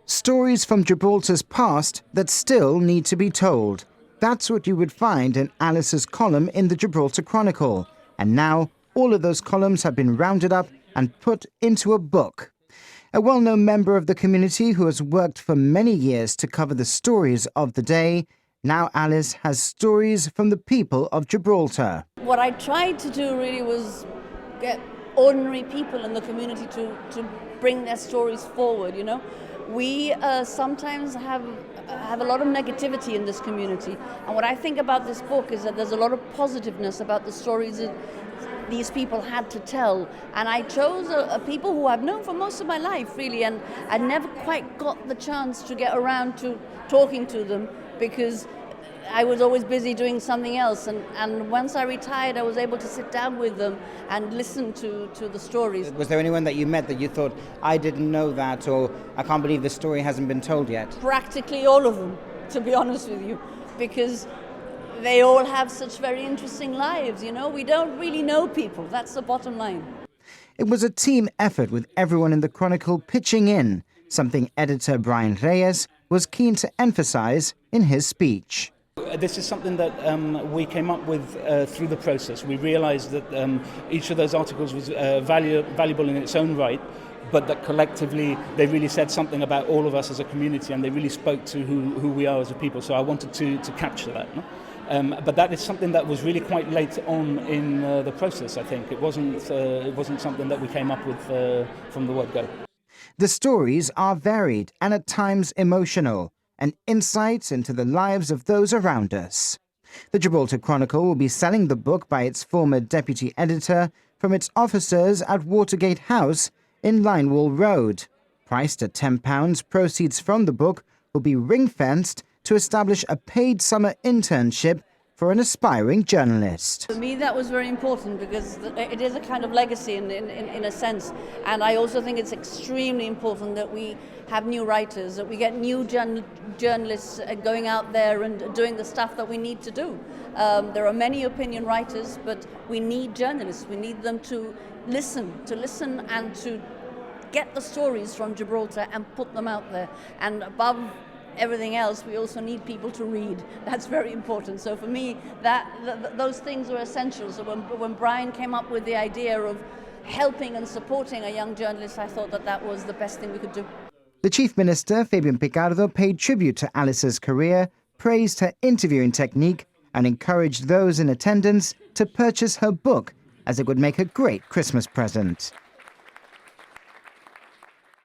Stories from Gibraltar's past that still need to be told. That's what you would find in Alice's column in the Gibraltar Chronicle. And now, all of those columns have been rounded up and put into a book. A well-known member of the community who has worked for many years to cover the stories of the day, now Alice has stories from the people of Gibraltar. What I tried to do really was get ordinary people in the community to bring their stories forward, you know. We sometimes have a lot of negativity in this community, and what I think about this book is that there's a lot of positiveness about the stories that these people had to tell. And I chose people who I've known for most of my life, really, and I never quite got the chance to get around to talking to them because I was always busy doing something else, and once I retired I was able to sit down with them and listen to the stories. Was there anyone that you met that you thought, I didn't know that, or I can't believe this story hasn't been told yet? Practically all of them, to be honest with you, because they all have such very interesting lives, you know. We don't really know people, that's the bottom line. It was a team effort with everyone in the Chronicle pitching in, something editor Brian Reyes was keen to emphasize in his speech. This is something that we came up with through the process. We realized that each of those articles was valuable in its own right, but that collectively they really said something about all of us as a community, and they really spoke to who we are as a people. So I wanted to capture that. No? But that is something that was really quite late on in the process, I think. It wasn't something that we came up with from the word go. The stories are varied and at times emotional, and insights into the lives of those around us. The Gibraltar Chronicle will be selling the book by its former deputy editor from its offices at Watergate House in Linewall Road. Priced at £10, proceeds from the book will be ring-fenced to establish a paid summer internship for an aspiring journalist. For me that was very important because it is a kind of legacy in a sense, and I also think it's extremely important that we have new writers, that we get new journalists going out there and doing the stuff that we need to do. There are many opinion writers, but we need journalists. We need them to listen and to get the stories from Gibraltar and put them out there. And above everything else, we also need people to read. That's very important. So for me, those things are essential. So when Brian came up with the idea of helping and supporting a young journalist, I thought that was the best thing we could do. The Chief Minister, Fabian Picardo, paid tribute to Alice's career, praised her interviewing technique, and encouraged those in attendance to purchase her book, as it would make a great Christmas present.